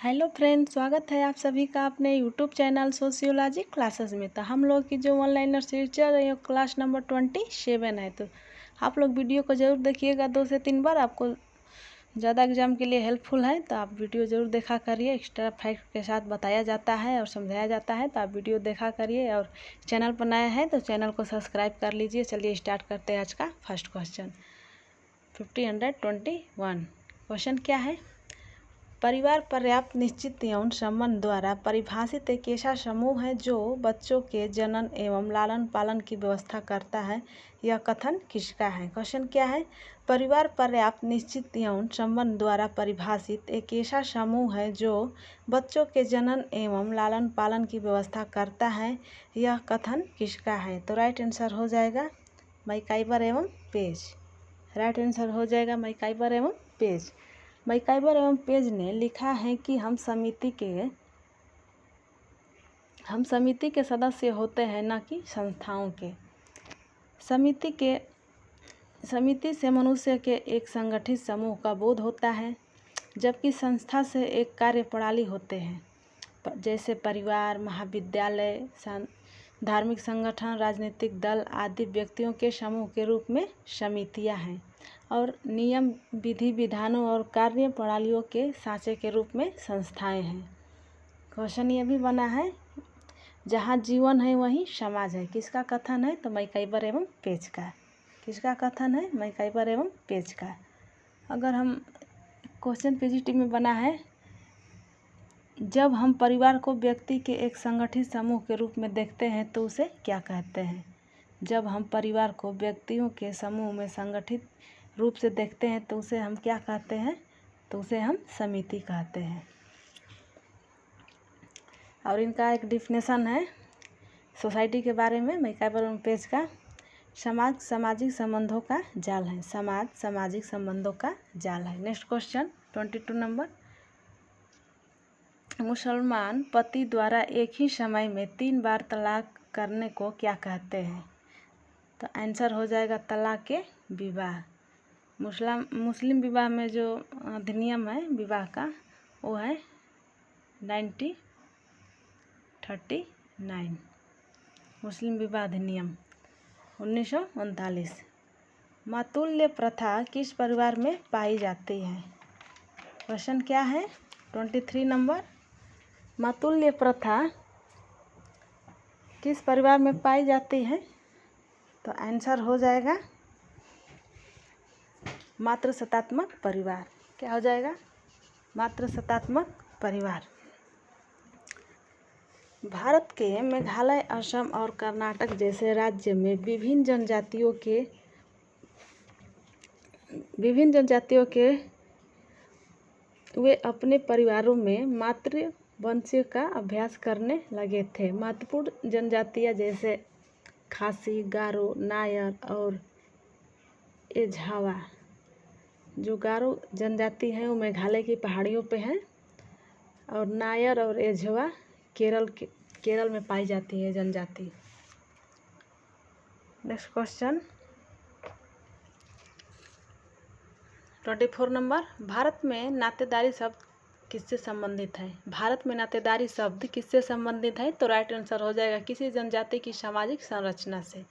Hello friend, स्वागत है आप सभी का अपने यूट्यूब चैनल सोशियोलॉजी क्लासेस में। तो हम लोग की जो ऑनलाइनर सीरीज चल रही है क्लास नंबर 27 है। तो आप लोग वीडियो को ज़रूर देखिएगा 2 से 3 बार, आपको ज़्यादा एग्जाम के लिए हेल्पफुल है। तो आप वीडियो ज़रूर देखा करिए, एक्स्ट्रा फैक्ट के साथ बताया जाता है और समझाया जाता है। तो आप वीडियो देखा करिए और चैनल पर नया है तो चैनल को सब्सक्राइब कर लीजिए। चलिए स्टार्ट करते हैं आज का फर्स्ट क्वेश्चन। 5021 क्वेश्चन क्या है? परिवार पर्याप्त निश्चित यौन संबंध द्वारा परिभाषित एक ऐसा समूह है जो बच्चों के जनन एवं लालन पालन की व्यवस्था करता है। यह कथन किसका है? क्वेश्चन क्या है? परिवार पर्याप्त निश्चित यौन संबंध द्वारा परिभाषित एक ऐसा समूह है जो बच्चों के जनन एवं लालन पालन की व्यवस्था करता है। यह कथन किसका है? तो राइट आंसर हो जाएगा मैकाइवर एवं पेज। राइट आंसर हो जाएगा मैकाइवर एवं पेज। मैकाइवर एवं पेज ने लिखा है कि हम समिति के सदस्य होते हैं, न कि संस्थाओं के। समिति से मनुष्य के एक संगठित समूह का बोध होता है, जबकि संस्था से एक कार्य प्रणाली होते हैं, जैसे परिवार, महाविद्यालय, धार्मिक संगठन, राजनीतिक दल आदि व्यक्तियों के समूह के रूप में समितियां हैं, और नियम, विधि विधानों और कार्य प्रणालियों के सांचे के रूप में संस्थाएं हैं। क्वेश्चन ये भी बना है, जहाँ जीवन है वहीं समाज है। किसका कथन है? तो मैकाइवर एवं पेज का। किसका कथन है? मैकाइवर एवं पेज का। अगर हम क्वेश्चन पीजीटी में बना है, जब हम परिवार को व्यक्ति के एक संगठित समूह के रूप में देखते हैं तो उसे क्या कहते हैं? जब हम परिवार को व्यक्तियों के समूह में संगठित रूप से देखते हैं तो उसे हम क्या कहते हैं? तो उसे हम समिति कहते हैं। और इनका एक डिफिनेशन है सोसाइटी के बारे में, मैकाइवर एवं पेज का। समाज सामाजिक संबंधों का जाल है। समाज सामाजिक संबंधों का जाल है। Next question 22 number. मुसलमान पति द्वारा एक ही समय में 3 बार तलाक करने को क्या कहते हैं? तो आंसर हो जाएगा तलाक विवाह। मुस्लिम विवाह में जो अधिनियम है विवाह का वो है 1939, मुस्लिम विवाह अधिनियम 1939। मातुल्य प्रथा किस परिवार में पाई जाती है? क्वेश्चन क्या है? 23 नंबर। मातुल्य प्रथा किस परिवार में पाई जाती है? तो आंसर हो जाएगा मातृसत्तात्मक परिवार। क्या हो जाएगा? मातृसत्तात्मक परिवार। भारत के मेघालय, असम और कर्नाटक जैसे राज्य में विभिन्न जनजातियों के वे अपने परिवारों में मातृवंशीय का अभ्यास करने लगे थे। महत्वपूर्ण जनजातियां जैसे खासी, गारो, नायर और एझावा। जो गारो जनजाति है वो मेघालय की पहाड़ियों पे है, और नायर और एझवा केरल में पाई जाती है जनजाति। Next question 24 number. भारत में नातेदारी शब्द किससे संबंधित है? भारत में नातेदारी शब्द किससे संबंधित है? तो राइट आंसर हो जाएगा किसी जनजाति की सामाजिक संरचना से।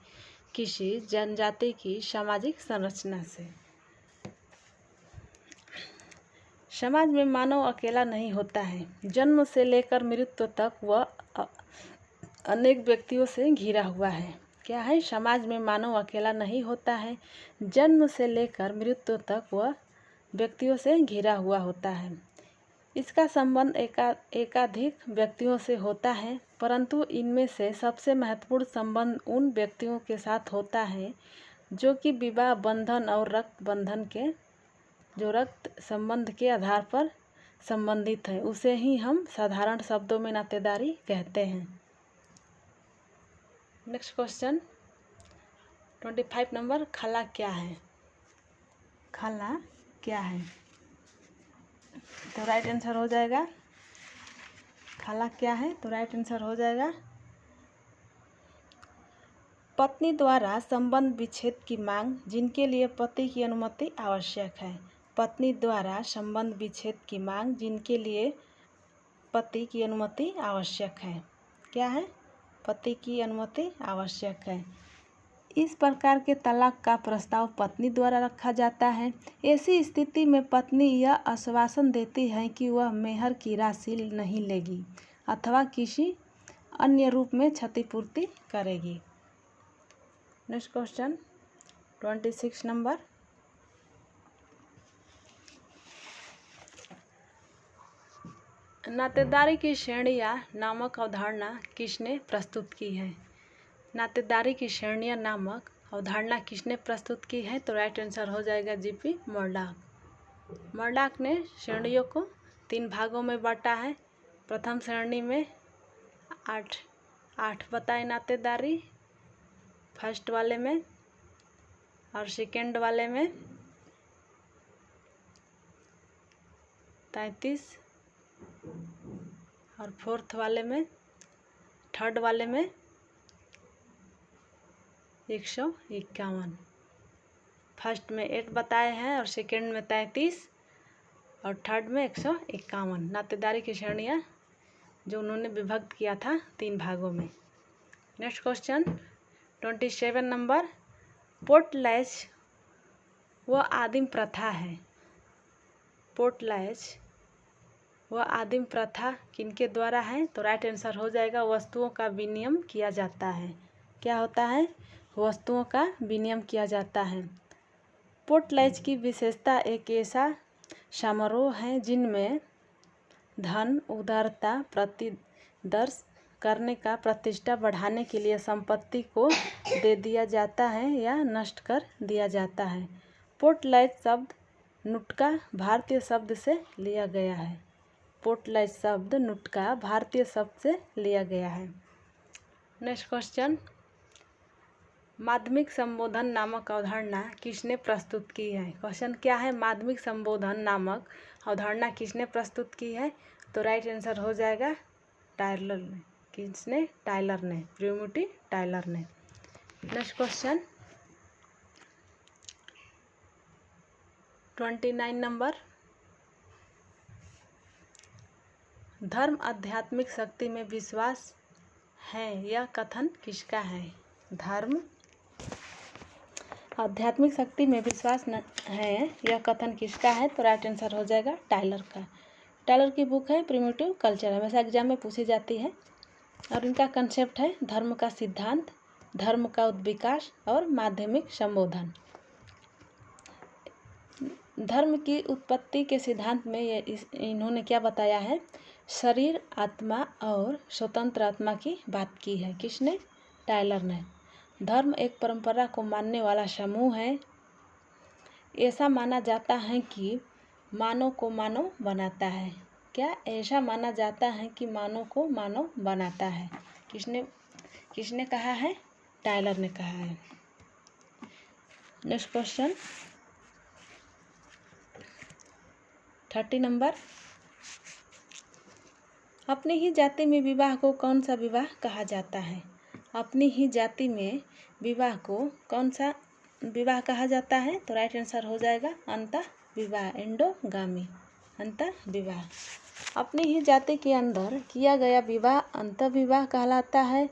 किसी जनजाति की सामाजिक संरचना से। समाज में मानव अकेला नहीं होता है। जन्म से लेकर मृत्यु तक वह अनेक व्यक्तियों से घिरा हुआ है। क्या है? समाज में मानव अकेला नहीं होता है। जन्म से लेकर मृत्यु तक वह व्यक्तियों से घिरा हुआ होता है। इसका संबंध एकाधिक व्यक्तियों से होता है, परंतु इनमें से सबसे महत्वपूर्ण संबंध उन व्यक्तियों के साथ होता है जो कि विवाह बंधन और रक्त संबंध के आधार पर संबंधित है। उसे ही हम साधारण शब्दों में नातेदारी कहते हैं। Next question 25 number. खाला क्या है? खाला क्या है? तो राइट आंसर हो जाएगा खाला क्या है? तो राइट आंसर हो जाएगा पत्नी द्वारा संबंध विच्छेद की मांग जिनके लिए पति की अनुमति आवश्यक है। पत्नी द्वारा संबंध विच्छेद की मांग जिनके लिए पति की अनुमति आवश्यक है। क्या है? पति की अनुमति आवश्यक है। इस प्रकार के तलाक का प्रस्ताव पत्नी द्वारा रखा जाता है। ऐसी स्थिति में पत्नी यह आश्वासन देती है कि वह मेहर की राशि नहीं लेगी अथवा किसी अन्य रूप में क्षतिपूर्ति करेगी। Next question 26 number. नातेदारी की श्रेणियाँ नामक अवधारणा किसने प्रस्तुत की है? नातेदारी की श्रेणियाँ नामक अवधारणा किसने प्रस्तुत की है? तो राइट आंसर हो जाएगा जीपी मर्डॉक। मर्डॉक ने श्रेणियों को 3 भागों में बांटा है। प्रथम श्रेणी में 8 बताए नातेदारी, फर्स्ट वाले में और सेकेंड वाले में 33 और फोर्थ वाले में, थर्ड वाले में 151। फर्स्ट में 8 बताए हैं और सेकेंड में 33 और थर्ड में 151 नातेदारी की श्रेणियाँ जो उन्होंने विभक्त किया था 3 भागों में। Next question 27 number. पोर्टलैच वह आदिम प्रथा है। पोर्टलैच वह आदिम प्रथा किनके द्वारा है? तो राइट आंसर हो जाएगा वस्तुओं का विनिमय किया जाता है। क्या होता है? वस्तुओं का विनिमय किया जाता है। पोर्टलैच की विशेषता एक ऐसा समारोह है जिनमें धन उदारता प्रतिदर्श करने का प्रतिष्ठा बढ़ाने के लिए संपत्ति को दे दिया जाता है या नष्ट कर दिया जाता है। पोर्टलैच शब्द नुटका भारतीय शब्द से लिया गया है। पोर्टलैच शब्द नुटका भारतीय शब्द से लिया गया है। Next question. माध्यमिक संबोधन नामक अवधारणा किसने प्रस्तुत की है? क्वेश्चन क्या है? माध्यमिक संबोधन नामक अवधारणा किसने प्रस्तुत की है? तो राइट आंसर हो जाएगा टायलर ने। किसने? टायलर ने, प्रिमोटी टायलर ने। Next question 29 number. धर्म आध्यात्मिक शक्ति में विश्वास है यह कथन किसका है? धर्म आध्यात्मिक शक्ति में विश्वास है यह कथन किसका है? तो राइट आंसर हो जाएगा टायलर का। टायलर की बुक है प्रिमिटिव कल्चर, हमेशा एग्जाम में पूछी जाती है और इनका कंसेप्ट है धर्म का सिद्धांत, धर्म का उद्विकास और माध्यमिक संबोधन। धर्म की उत्पत्ति के सिद्धांत में इन्होंने क्या बताया है? शरीर, आत्मा और स्वतंत्र आत्मा की बात की है। किसने? टायलर ने। धर्म एक परंपरा को मानने वाला समूह है। ऐसा माना जाता है कि मानव को मानव बनाता है। क्या? ऐसा माना जाता है कि मानव को मानव बनाता है। किसने कहा है? टायलर ने कहा है। Next question 30 number. अपनी ही जाति में विवाह को कौन सा विवाह कहा जाता है? अपनी ही जाति में विवाह को कौन सा विवाह कहा जाता है? तो राइट आंसर हो जाएगा अंतः विवाह, एंडोगामी, अंतः विवाह। अपनी ही जाति के अंदर किया गया विवाह अंतः विवाह कहलाता है।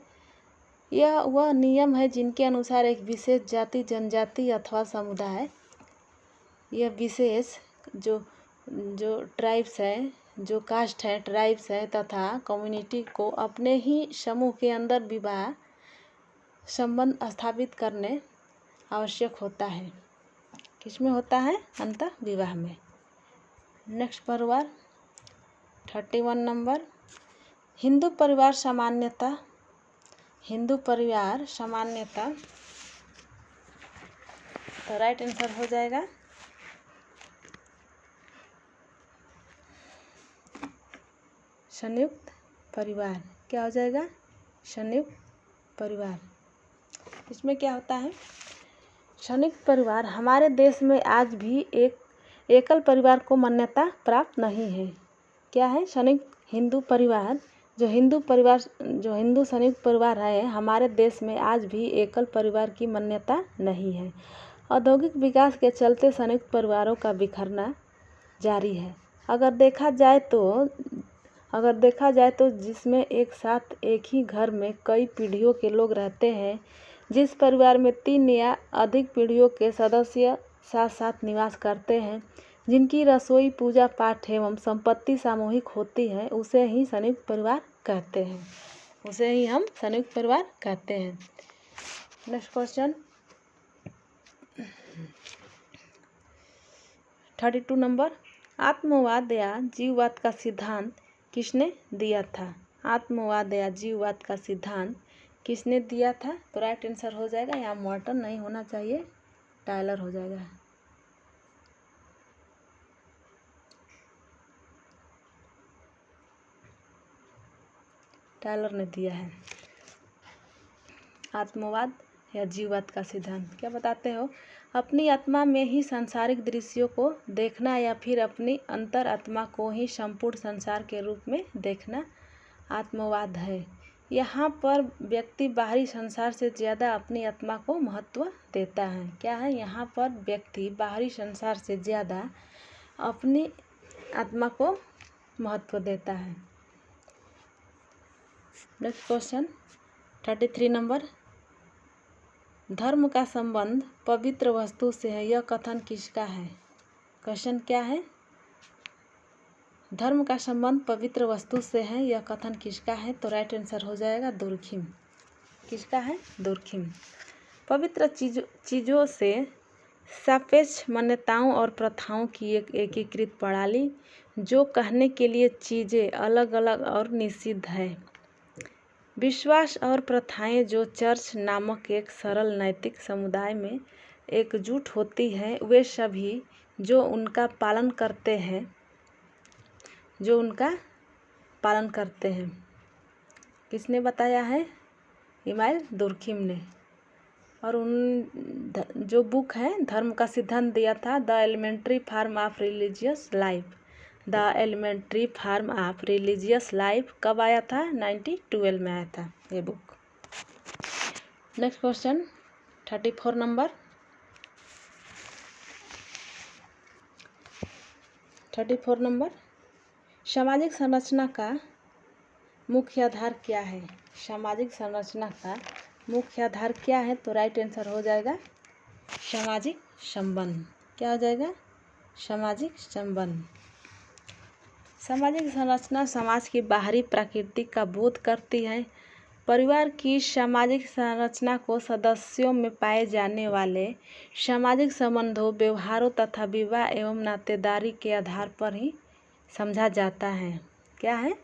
यह वह नियम है जिनके अनुसार एक विशेष जाति, जनजाति अथवा समुदाय, यह विशेष जो ट्राइब्स है, जो कास्ट है, ट्राइब्स है तथा कम्युनिटी को अपने ही समूह के अंदर विवाह संबंध स्थापित करने आवश्यक होता है। किसमें होता है? अंतः विवाह में। नेक्स्ट परिवार 31 नंबर। हिंदू परिवार सामान्यतः तो राइट आंसर हो जाएगा संयुक्त परिवार। क्या हो जाएगा? संयुक्त परिवार। इसमें क्या होता है? संयुक्त परिवार हमारे देश में आज भी एक एकल परिवार को मान्यता प्राप्त नहीं है। क्या है? संयुक्त हिंदू परिवार, जो हिंदू संयुक्त परिवार है, हमारे देश में आज भी एकल परिवार की मान्यता नहीं है। औद्योगिक विकास के चलते संयुक्त परिवारों का बिखरना जारी है। अगर देखा जाए तो अगर देखा जाए तो जिसमें एक साथ एक ही घर में कई पीढ़ियों के लोग रहते हैं। जिस परिवार में 3 या अधिक पीढ़ियों के सदस्य साथ साथ निवास करते हैं, जिनकी रसोई, पूजा पाठ एवं संपत्ति सामूहिक होती है, उसे ही संयुक्त परिवार कहते हैं। उसे ही हम संयुक्त परिवार कहते हैं। नेक्स्ट क्वेश्चन 32 नंबर, आत्मवाद या जीववाद का सिद्धांत किसने दिया था? आत्मवाद या जीववाद का सिद्धांत किसने दिया था? तो राइट आंसर हो जाएगा, यहाँ मॉर्टन नहीं होना चाहिए, टायलर हो जाएगा। टायलर ने दिया है। आत्मवाद या जीववाद का सिद्धांत क्या बताते हो? अपनी आत्मा में ही सांसारिक दृश्यों को देखना या फिर अपनी अंतर आत्मा को ही संपूर्ण संसार के रूप में देखना आत्मवाद है। यहाँ पर व्यक्ति बाहरी संसार से ज़्यादा अपनी आत्मा को महत्व देता है। क्या है? यहाँ पर व्यक्ति बाहरी संसार से ज़्यादा अपनी आत्मा को महत्व देता है। नेक्स्ट क्वेश्चन 33 नंबर, धर्म का संबंध पवित्र वस्तु से है, यह कथन किसका है? क्वेश्चन क्या है? धर्म का संबंध पवित्र वस्तु से है, यह कथन किसका है? तो राइट आंसर हो जाएगा दुर्खिम। किसका है? दुर्खिम। पवित्र चीज़ों से सापेक्ष मान्यताओं और प्रथाओं की एक एकीकृत प्रणाली, जो कहने के लिए चीज़ें अलग अलग और निषिद्ध है। विश्वास और प्रथाएं जो चर्च नामक एक सरल नैतिक समुदाय में एकजुट होती है, वे सभी जो उनका पालन करते हैं, किसने बताया है? इमाइल दुर्खिम ने। और उन जो बुक है धर्म का सिद्धांत दिया था, the elementary form of religious life. The elementary form of religious life कब आया था? 1912 में आया था ये book. Next question 34 number, 34 number, सामाजिक संरचना का मुख्य आधार क्या है? सामाजिक संरचना का मुख्य आधार क्या है? तो राइट आंसर हो जाएगा सामाजिक संबंध। क्या हो जाएगा? सामाजिक संबंध। सामाजिक संरचना समाज की बाहरी प्रकृति का बोध करती है। परिवार की सामाजिक संरचना को सदस्यों में पाए जाने वाले सामाजिक संबंधों, व्यवहारों तथा विवाह एवं नातेदारी के आधार पर ही समझा जाता है। क्या है?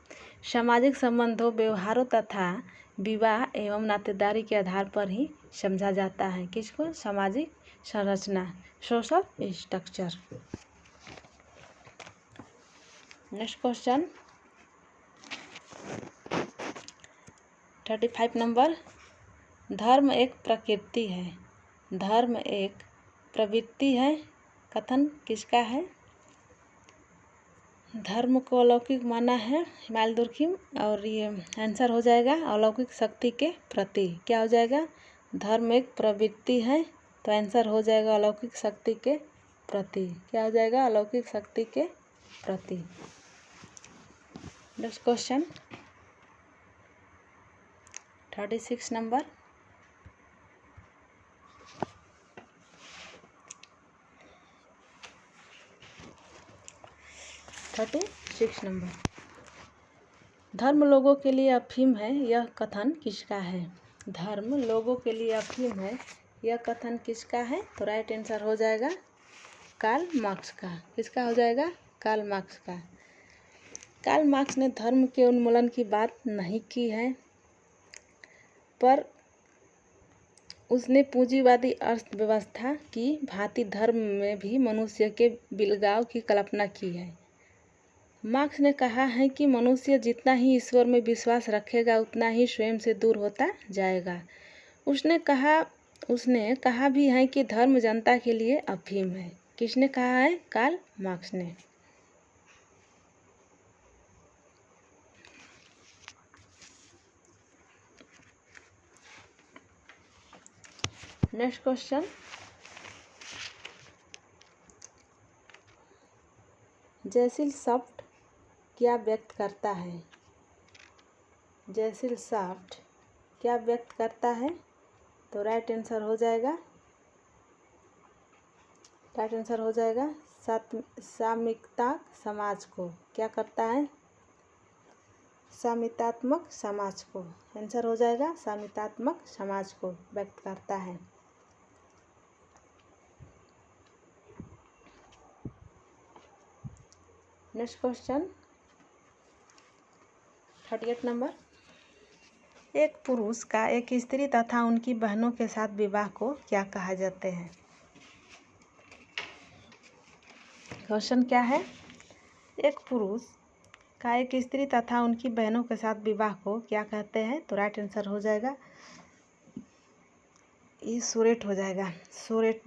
सामाजिक संबंधों, व्यवहारों तथा विवाह एवं नातेदारी के आधार पर ही समझा जाता है। किसको? सामाजिक संरचना, social structure. Next question 35 number, धर्म एक प्रकृति है, धर्म एक प्रवृत्ति है, कथन किसका है? धर्म को अलौकिक माना है इमाइल दुर्खिम, और ये आंसर हो जाएगा अलौकिक शक्ति के प्रति। क्या हो जाएगा? धर्म एक प्रवृत्ति है, तो आंसर हो जाएगा अलौकिक शक्ति के प्रति। क्या हो जाएगा? अलौकिक शक्ति के प्रति। नेक्स्ट क्वेश्चन 36 नंबर, धर्म लोगों के लिए अफीम है, यह कथन किसका है? धर्म लोगों के लिए अफीम है, यह कथन किसका है? तो राइट आंसर हो जाएगा कार्ल मार्क्स का। किसका हो जाएगा? कार्ल मार्क्स का। कार्ल मार्क्स ने धर्म के उन्मूलन की बात नहीं की है, पर उसने पूंजीवादी अर्थव्यवस्था की भांति धर्म में भी मनुष्य के बिलगाव की कल्पना की है। मार्क्स ने कहा है कि मनुष्य जितना ही ईश्वर में विश्वास रखेगा, उतना ही स्वयं से दूर होता जाएगा। उसने कहा भी है कि धर्म जनता के लिए अफीम है। किसने कहा है? कार्ल मार्क्स ने। नेक्स्ट क्वेश्चन जैसिल सॉफ्ट क्या व्यक्त करता है? जयसील शाफ्ट क्या व्यक्त करता है? तो राइट आंसर हो जाएगा सामयिकता समाज को क्या करता है? सामयिकात्मक समाज को। आंसर हो जाएगा सामयिकात्मक समाज को व्यक्त करता है। Next question 38 number. एक पुरुष का एक स्त्री तथा उनकी बहनों के साथ विवाह को क्या कहा जाते हैं? क्वेश्चन क्या है? एक पुरुष का एक स्त्री तथा उनकी बहनों के साथ विवाह को क्या कहते हैं? तो राइट आंसर हो जाएगा ये सोरेट हो जाएगा, सोरेट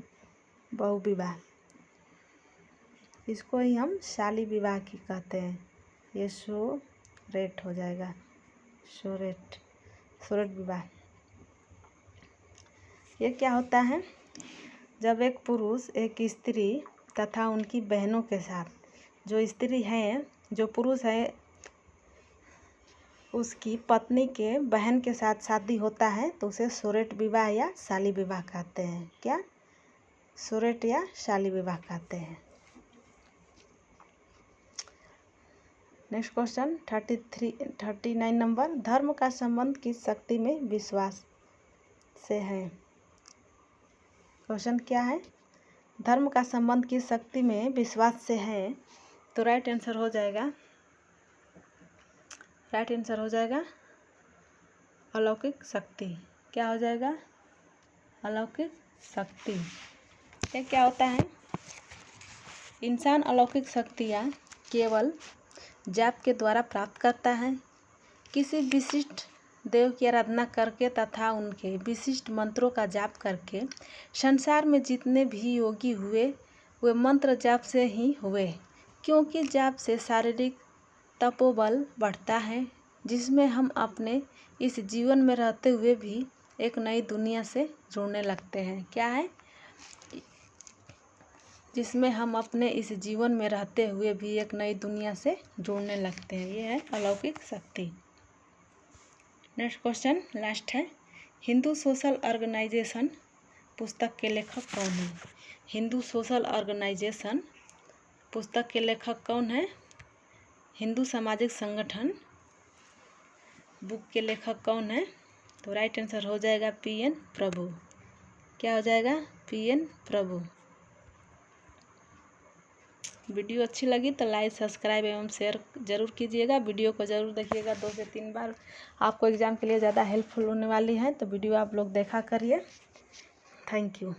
बहुविवाह। इसको ही हम शाली विवाह की कहते हैं। ये सोरेट हो जाएगा, सोरेट विवाह। ये क्या होता है? जब एक पुरुष एक स्त्री तथा उनकी बहनों के साथ, जो स्त्री है, जो पुरुष है, उसकी पत्नी के बहन के साथ शादी होता है तो उसे सोरेट विवाह या शाली विवाह कहते हैं। क्या? सोरेट या शाली विवाह कहते हैं। Next question 39 number. धर्म का संबंध किस शक्ति में विश्वास से है? क्वेश्चन क्या है? धर्म का संबंध किस शक्ति में विश्वास से है? तो राइट आंसर हो जाएगा अलौकिक शक्ति। क्या हो जाएगा? अलौकिक शक्ति। ये क्या होता है? इंसान अलौकिक शक्तियाँ केवल जाप के द्वारा प्राप्त करता है। किसी विशिष्ट देव की आराधना करके तथा उनके विशिष्ट मंत्रों का जाप करके संसार में जितने भी योगी हुए वे मंत्र जाप से ही हुए, क्योंकि जाप से शारीरिक तपोबल बढ़ता है, जिसमें हम अपने इस जीवन में रहते हुए भी एक नई दुनिया से जुड़ने लगते हैं। क्या है? जिसमें हम अपने इस जीवन में रहते हुए भी एक नई दुनिया से जुड़ने लगते हैं। ये है अलौकिक शक्ति। नेक्स्ट क्वेश्चन लास्ट है। हिंदू सोशल ऑर्गेनाइजेशन पुस्तक के लेखक कौन है? हिंदू सोशल ऑर्गेनाइजेशन पुस्तक के लेखक कौन है? हिंदू सामाजिक संगठन बुक के लेखक कौन है? तो राइट आंसर हो जाएगा PN प्रभु। क्या हो जाएगा? PN प्रभु। वीडियो अच्छी लगी तो लाइक, सब्सक्राइब एवं शेयर जरूर कीजिएगा। वीडियो को ज़रूर देखिएगा 2 से 3 बार। आपको एग्ज़ाम के लिए ज़्यादा हेल्पफुल होने वाली है, तो वीडियो आप लोग देखा करिए। Thank you.